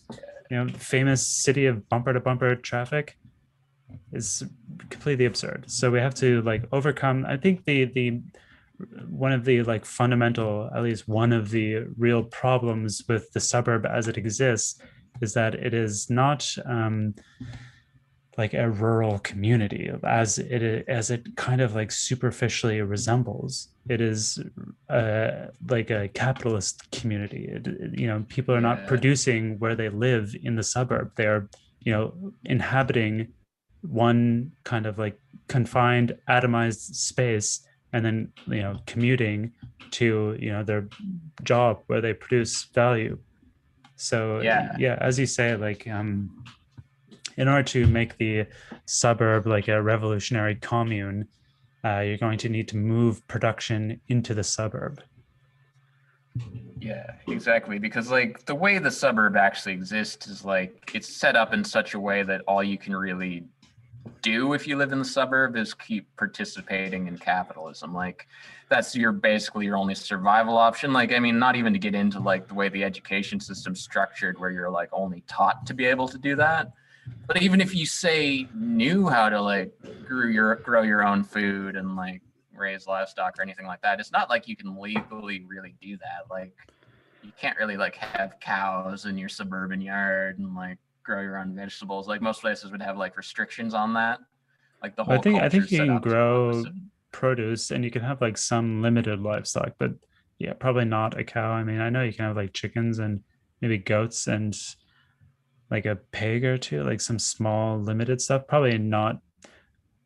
famous city of bumper to bumper traffic, is completely absurd. So we have to like overcome. I think the one of the like fundamental, at least one of the real problems with the suburb as it exists, is that it is not like a rural community as it kind of like superficially resembles. It is like a capitalist community. People are not Yeah. producing where they live in the suburb. They're inhabiting one kind of like confined atomized space, and then commuting to their job where they produce value. So Yeah. yeah, as you say, like in order to make the suburb like a revolutionary commune, you're going to need to move production into the suburb. Yeah, exactly. Because like the way the suburb actually exists is like it's set up in such a way that all you can really do if you live in the suburb is keep participating in capitalism. Like that's your basically your only survival option. Like, I mean, not even to get into like the way the education system's structured where you're like only taught to be able to do that. But even if you say knew how to like grow your own food and like raise livestock or anything like that, it's not like you can legally really do that. Like you can't really like have cows in your suburban yard and like grow your own vegetables. Like most places would have like restrictions on that. Like the I whole think I culture think is you set can up to the grow opposite. produce and you can have like some limited livestock, but yeah, probably not a cow. I mean, I know you can have like chickens and maybe goats and like a pig or two, like some small limited stuff. Probably not.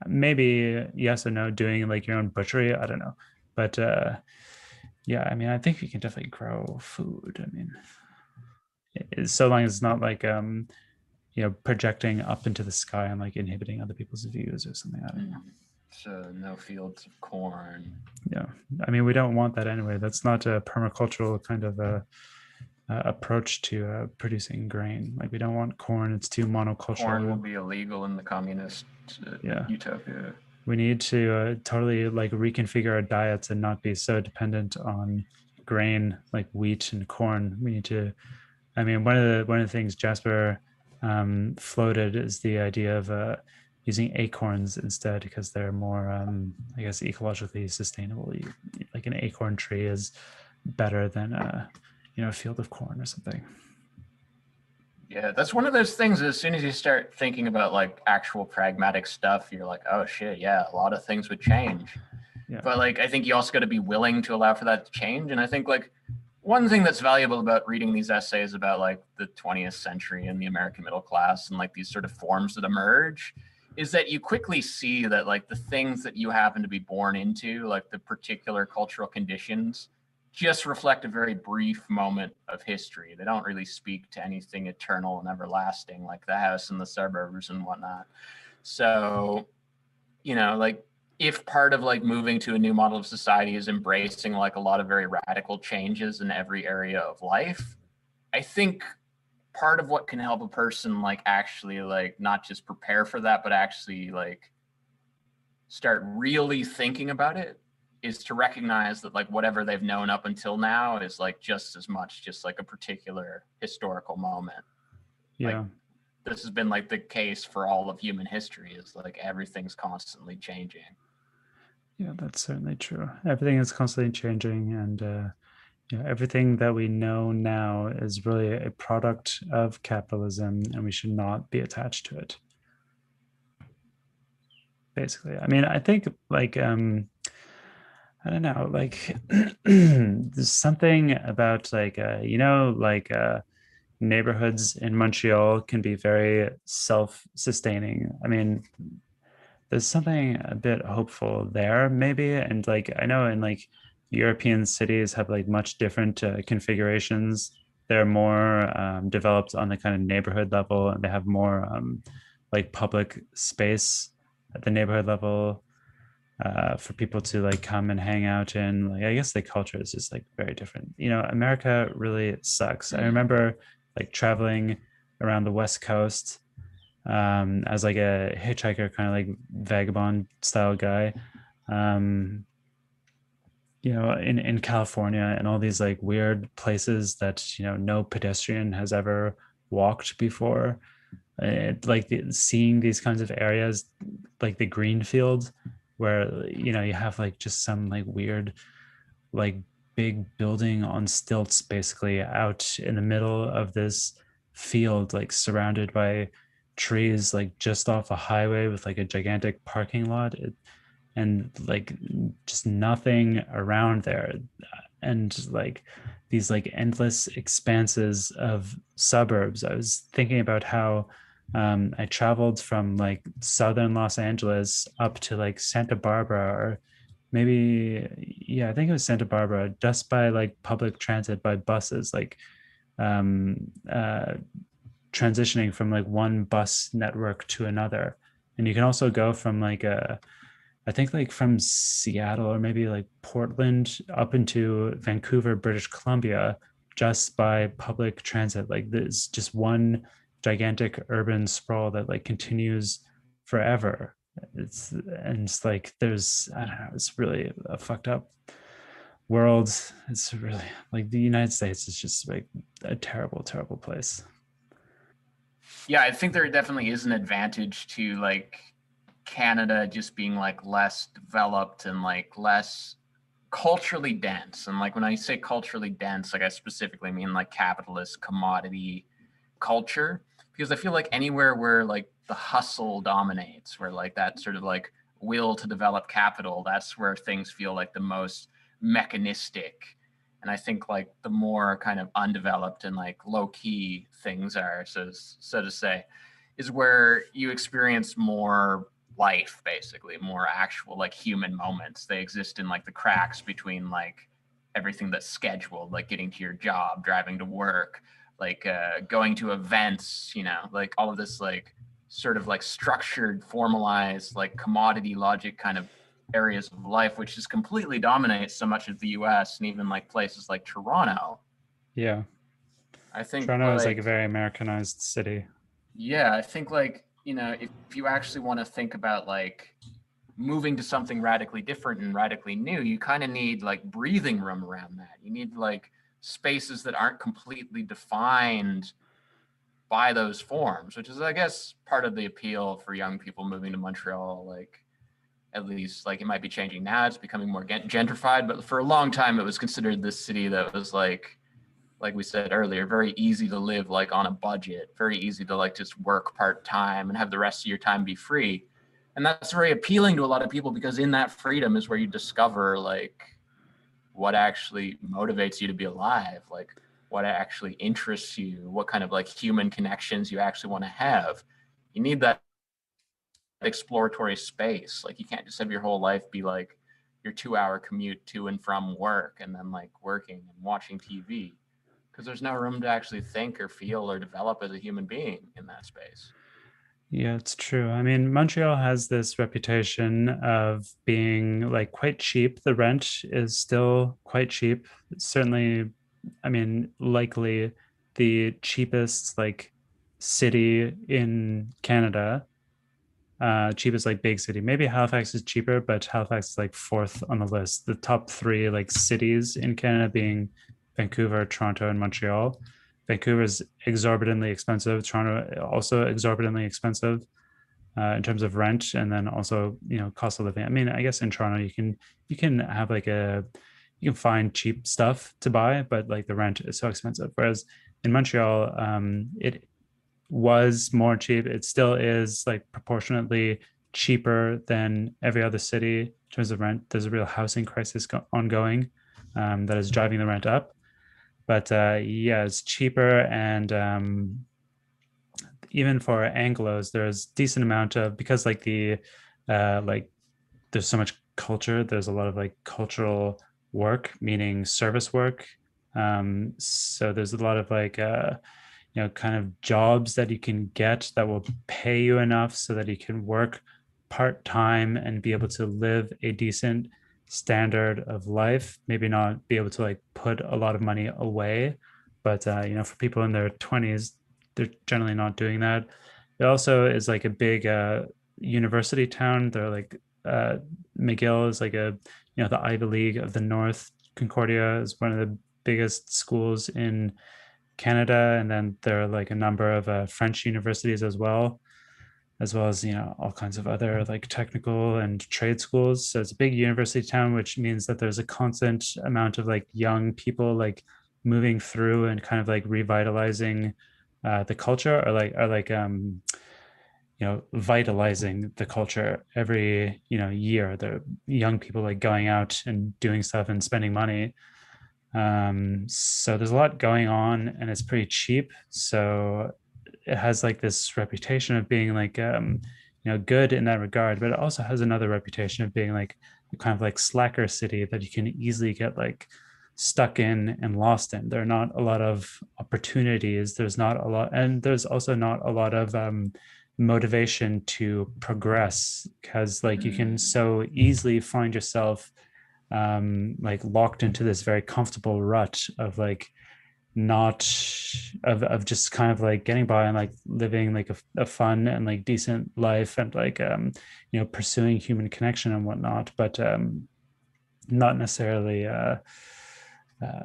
Maybe yes or no, doing like your own butchery. I don't know, but yeah, I mean, I think you can definitely grow food. I mean, so long as it's not like projecting up into the sky and like inhibiting other people's views or something. I don't know. So no fields of corn. Yeah, I mean, we don't want that anyway. That's not a permacultural kind of approach to producing grain. Like we don't want corn. It's too Corn will monocultural. be illegal in the communist Yeah, utopia. we need to totally like reconfigure our diets and not be so dependent on grain like wheat and corn. We need to. I mean, one of the things Jasper floated is the idea of using acorns instead because they're more, I guess, ecologically sustainable. Like an acorn tree is better than a field of corn or something. Yeah, that's one of those things. As soon as you start thinking about like actual pragmatic stuff, you're like, oh shit, yeah, a lot of things would change. Yeah. But like, I think you also got to be willing to allow for that to change. And I think like one thing that's valuable about reading these essays about like the 20th century and the American middle class and like these sort of forms that emerge is that you quickly see that like the things that you happen to be born into, like the particular cultural conditions, just reflect a very brief moment of history. They don't really speak to anything eternal and everlasting like the house and the suburbs and whatnot. So, like if part of like moving to a new model of society is embracing like a lot of very radical changes in every area of life, I think part of what can help a person like actually like not just prepare for that, but actually like start really thinking about it is to recognize that like whatever they've known up until now is like just as much just like a particular historical moment. Like Yeah. this has been like the case for all of human history is like everything's constantly changing. Yeah, that's certainly true. Everything is constantly changing, and everything that we know now is really a product of capitalism, and we should not be attached to it. Basically, I mean, I think like I don't know, like there's something about like like neighborhoods in Montreal can be very self-sustaining. I mean, there's something a bit hopeful there, maybe. And like I know in like European cities have like much different configurations. They're more developed on the kind of neighborhood level, and they have more like public space at the neighborhood level for people to like come and hang out in. Like I guess the culture is just like very different. America really sucks. I remember like traveling around the West Coast as like a hitchhiker, kind of like vagabond style guy. Um, in California and all these like weird places that no pedestrian has ever walked before. Seeing these kinds of areas, like the greenfield, where you have like just some like weird like big building on stilts basically out in the middle of this field, like surrounded by trees, like just off a highway with like a gigantic parking lot, and like just nothing around there, and like these like endless expanses of suburbs. I was thinking about how I traveled from like southern Los Angeles up to like Santa Barbara, or maybe, yeah, I think it was Santa Barbara, just by like public transit, by buses, like um, uh, transitioning from like one bus network to another. And you can also go from like a I think like from Seattle or maybe like Portland up into Vancouver, British Columbia, just by public transit. Like there's just one gigantic urban sprawl that like continues forever. It's like there's, I don't know, it's really a fucked up world. It's really like the United States is just like a terrible, terrible place. Yeah, I think there definitely is an advantage to like Canada just being like less developed and like less culturally dense. And like when I say culturally dense, like I specifically mean like capitalist commodity culture. Because I feel like anywhere where like the hustle dominates, where like that sort of like will to develop capital, that's where things feel like the most mechanistic. And I think like the more kind of undeveloped and like low key things are, so to say, is where you experience more life, basically more actual like human moments. They exist in like the cracks between like everything that's scheduled, like getting to your job, driving to work, like going to events, you know, like all of this like sort of like structured, formalized, like commodity logic kind of areas of life, which just completely dominates so much of the US and even like places like Toronto. Yeah. I think Toronto is like a like, very Americanized city. yeah, I think like, you know, if you actually want to think about like moving to something radically different and radically new, you kind of need like breathing room around that. You need like spaces that aren't completely defined by those forms, which is, I guess, part of the appeal for young people moving to Montreal. Like, at least, like, it might be changing now. It's becoming more gentrified, but for a long time, it was considered this city that was like we said earlier, very easy to live like on a budget, very easy to like just work part time and have the rest of your time be free. And that's very appealing to a lot of people because in that freedom is where you discover like what actually motivates you to be alive, like what actually interests you, what kind of like human connections you actually want to have. You need that exploratory space. Like you can't just have your whole life be like your 2 hour commute to and from work and then like working and watching TV because there's no room to actually think or feel or develop as a human being in that space. Yeah, it's true. I mean, Montreal has this reputation of being like quite cheap. The rent is still quite cheap. It's certainly, I mean, likely the cheapest like city in Canada. Cheapest like big city. Maybe Halifax is cheaper, but Halifax is like fourth on the list. The top three like cities in Canada being Vancouver, Toronto, and Montreal. Vancouver is exorbitantly expensive. Toronto also exorbitantly expensive in terms of rent, and then also cost of living. I mean, I guess in Toronto you can have like you can find cheap stuff to buy, but like the rent is so expensive. Whereas in Montreal, it was more cheap. It still is like proportionately cheaper than every other city in terms of rent. There's a real housing crisis ongoing that is driving the rent up. But yeah, it's cheaper, and even for Anglos, there's decent amount of, because like like there's so much culture. There's a lot of like cultural work, meaning service work. So there's a lot of like kind of jobs that you can get that will pay you enough so that you can work part time and be able to live a decent standard of life. Maybe not be able to like put a lot of money away, but for people in their 20s, they're generally not doing that. It also is like a big university town. They're like uh, McGill is like a the Ivy League of the North. Concordia is one of the biggest schools in Canada, and then there are like a number of French universities as well as all kinds of other like technical and trade schools. So it's a big university town, which means that there's a constant amount of like young people like moving through and kind of like revitalizing the culture, or vitalizing the culture every year. The young people like going out and doing stuff and spending money. So there's a lot going on, and it's pretty cheap. So it has like this reputation of being like good in that regard, but it also has another reputation of being like a kind of like slacker city that you can easily get like stuck in and lost in. There are not a lot of opportunities. There's not a lot, and there's also not a lot of motivation to progress, because like you can Mm, so easily find yourself like locked into this very comfortable rut of like not of just kind of like getting by and like living like a fun and like decent life and like pursuing human connection and whatnot, but not necessarily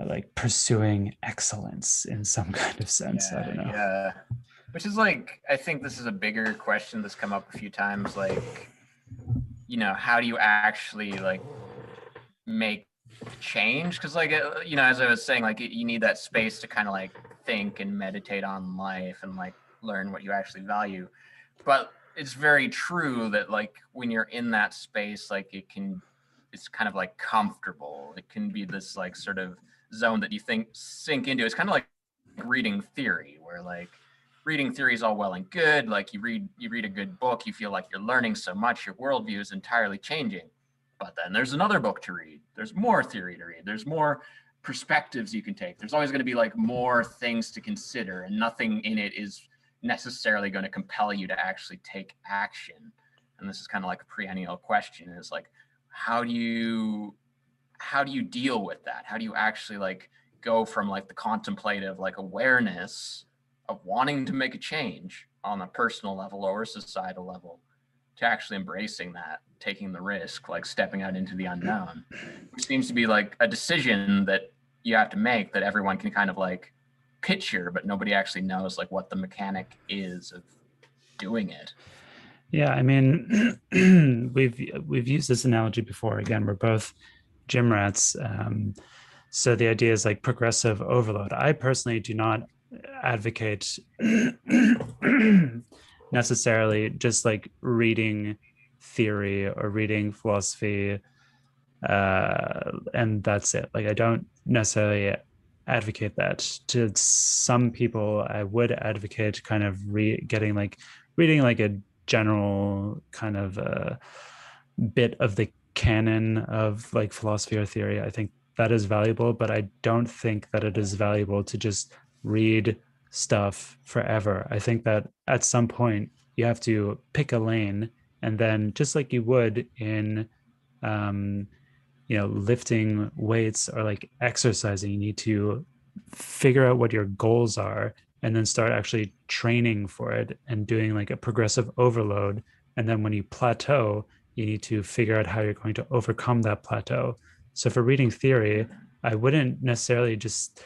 like pursuing excellence in some kind of sense. I yeah, don't know. yeah. Which is like, I think this is a bigger question that's come up a few times. Like, how do you actually like make change? Because like, as I was saying, like you need that space to kind of like think and meditate on life and like learn what you actually value. But it's very true that like when you're in that space, like it's kind of like comfortable. It can be this like sort of zone that you think sink into. It's kind of like reading theory, where like reading theory is all well and good. Like you read a good book, you feel like you're learning so much, your worldview is entirely changing. But then there's another book to read. There's more theory to read. There's more perspectives you can take. There's always going to be like more things to consider, and nothing in it is necessarily going to compel you to actually take action. And this is kind of like a perennial question: is like, how do you deal with that? How do you actually like go from like the contemplative like awareness of wanting to make a change on a personal level or a societal level to actually embracing that, taking the risk, like stepping out into the unknown, which seems to be like a decision that you have to make that everyone can kind of like picture, but nobody actually knows like what the mechanic is of doing it. Yeah, I mean, we've used this analogy before. Again, we're both gym rats. So the idea is like progressive overload. I personally do not advocate necessarily just like reading theory or reading philosophy, and that's it. Like I don't necessarily advocate that. To some people, I would advocate kind of getting like reading like a general kind of bit of the canon of like philosophy or theory. I think that is valuable, but I don't think that it is valuable to just read stuff forever. I think that at some point you have to pick a lane, and then just like you would in um, lifting weights or like exercising, you need to figure out what your goals are and then start actually training for it and doing like a progressive overload. And then when you plateau, you need to figure out how you're going to overcome that plateau. So for reading theory, I wouldn't necessarily just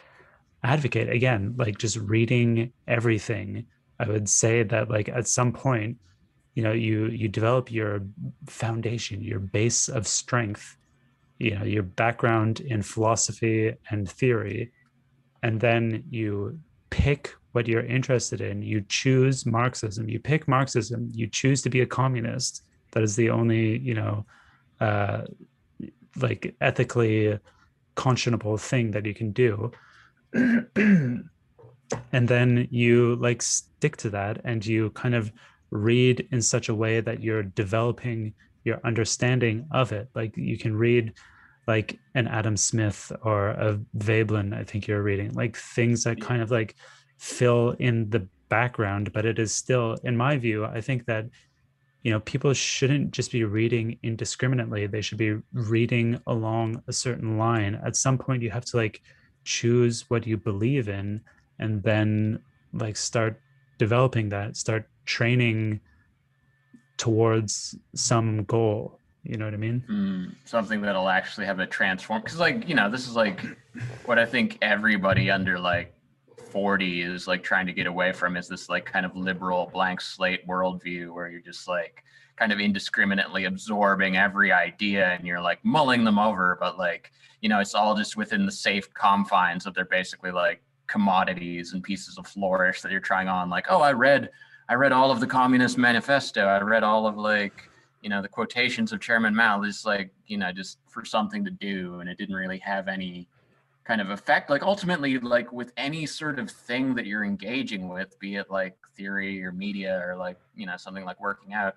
advocate again like just reading everything. I would say that like at some point, you develop your foundation, your base of strength, your background in philosophy and theory, and then you pick what you're interested in. You choose Marxism, you pick Marxism, you choose to be a communist. That is the only uh like ethically conscionable thing that you can do. And then you like stick to that, and you kind of read in such a way that you're developing your understanding of it. Like you can read like an Adam Smith or a Veblen, I think you're reading, like things that kind of like fill in the background, but it is still, in my view, I think that people shouldn't just be reading indiscriminately. They should be reading along a certain line. At some point you have to like choose what you believe in, and then like start developing that, start training towards some goal. You know what I mean? Something that'll actually have a transform, because like this is like what I think everybody under like 40 is like trying to get away from, is this like kind of liberal blank slate worldview where you're just like kind of indiscriminately absorbing every idea and you're like mulling them over, but like it's all just within the safe confines of they're basically like commodities and pieces of flourish that you're trying on. Like, oh, I read all of the Communist Manifesto, I read all of like the quotations of Chairman Mao, is like just for something to do, and it didn't really have any kind of effect. Like ultimately, like with any sort of thing that you're engaging with, be it like theory or media or like something like working out,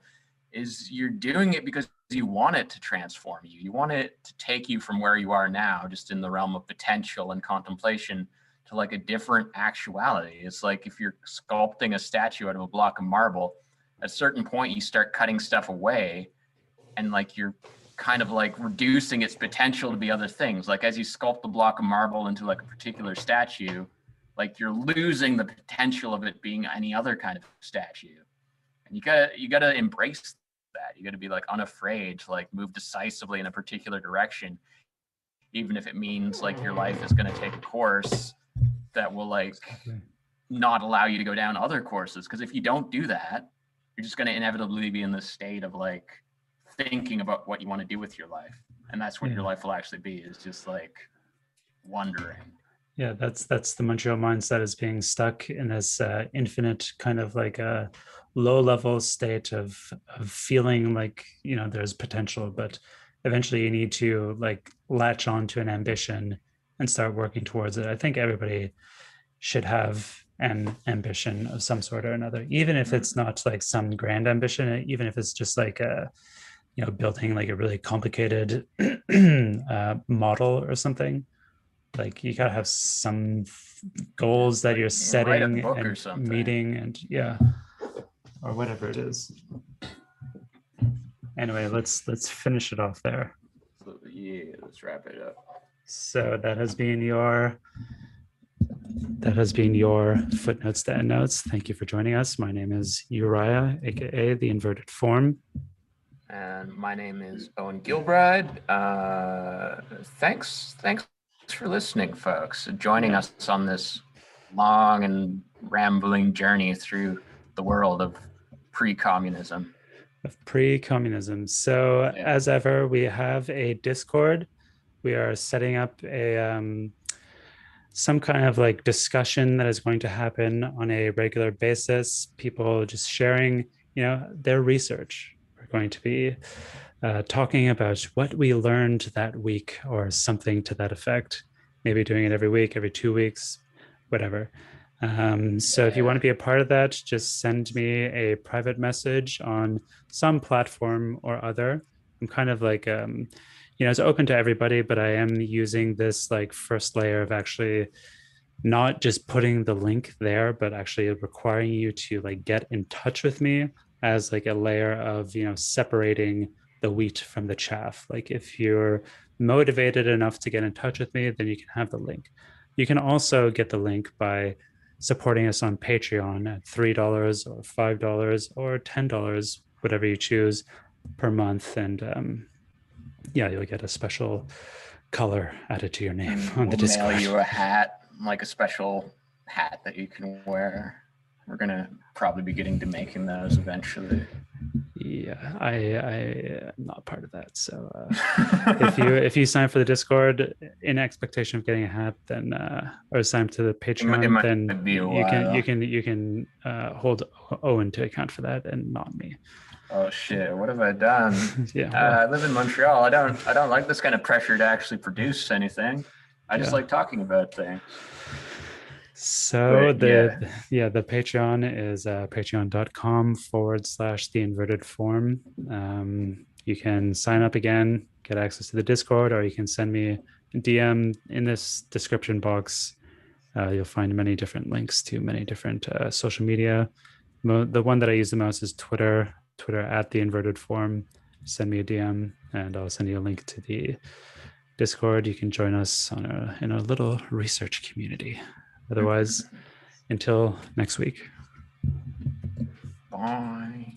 is you're doing it because you want it to transform you. You want it to take you from where you are now, just in the realm of potential and contemplation, to like a different actuality. It's like if you're sculpting a statue out of a block of marble, at a certain point you start cutting stuff away, and like you're kind of like reducing its potential to be other things. Like as you sculpt the block of marble into like a particular statue, like you're losing the potential of it being any other kind of statue. And you gotta embrace that. You gotta be like unafraid to like move decisively in a particular direction, even if it means like your life is gonna take a course that will like not allow you to go down other courses. Because if you don't do that, you're just gonna inevitably be in this state of like thinking about what you want to do with your life, and that's what your life will actually be, is just like wondering. Yeah, that's the Montreal mindset, is being stuck in this infinite kind of like a low level state of feeling like, you know, there's potential, but eventually you need to like latch on to an ambition and start working towards it. I think everybody should have an ambition of some sort or another, even if it's not like some grand ambition, even if it's just like a, you know, building like a really complicated model or something. Like you gotta have some goals that you're setting and meeting, and yeah, or whatever it is. Anyway, let's finish it off there. Yeah, let's wrap it up. So that has been your Footnotes to Endnotes. Thank you for joining us. My name is Uriah, aka the Inverted Form. And my name is Owen Gilbride. Thanks for listening, folks, joining us on this long and rambling journey through the world of pre-communism. So as ever, we have a Discord. We are setting up a some kind of like discussion that is going to happen on a regular basis. People just sharing, you know, their research. We're going to be talking about what we learned that week or something to that effect. Maybe doing it every week, every 2 weeks, whatever. So if you want to be a part of that, just send me a private message on some platform or other. I'm kind of like, you know, it's open to everybody, but I am using this like first layer of actually not just putting the link there, but actually requiring you to like get in touch with me as like a layer of, you know, separating the wheat from the chaff. Like if you're motivated enough to get in touch with me, then you can have the link. You can also get the link by supporting us on Patreon at $3 or $5 or $10, whatever you choose per month. And yeah, you'll get a special color added to your name on the Discord. Mail you a hat, like a special hat that you can wear. We're gonna probably be getting to making those eventually. Yeah, I am not part of that. So if you sign up for the Discord in expectation of getting a hat, then or sign up to the Patreon, then you can hold Owen to account for that and not me. Oh shit! What have I done? I live in Montreal. I don't like this kind of pressure to actually produce anything. I just like talking about things. So the Patreon is patreon.com/the inverted form. You can sign up again, get access to the Discord, or you can send me a DM in this description box. You'll find many different links to many different social media. The one that I use the most is Twitter at the inverted form. Send me a DM and I'll send you a link to the Discord. You can join us in a little research community. Otherwise, until next week. Bye.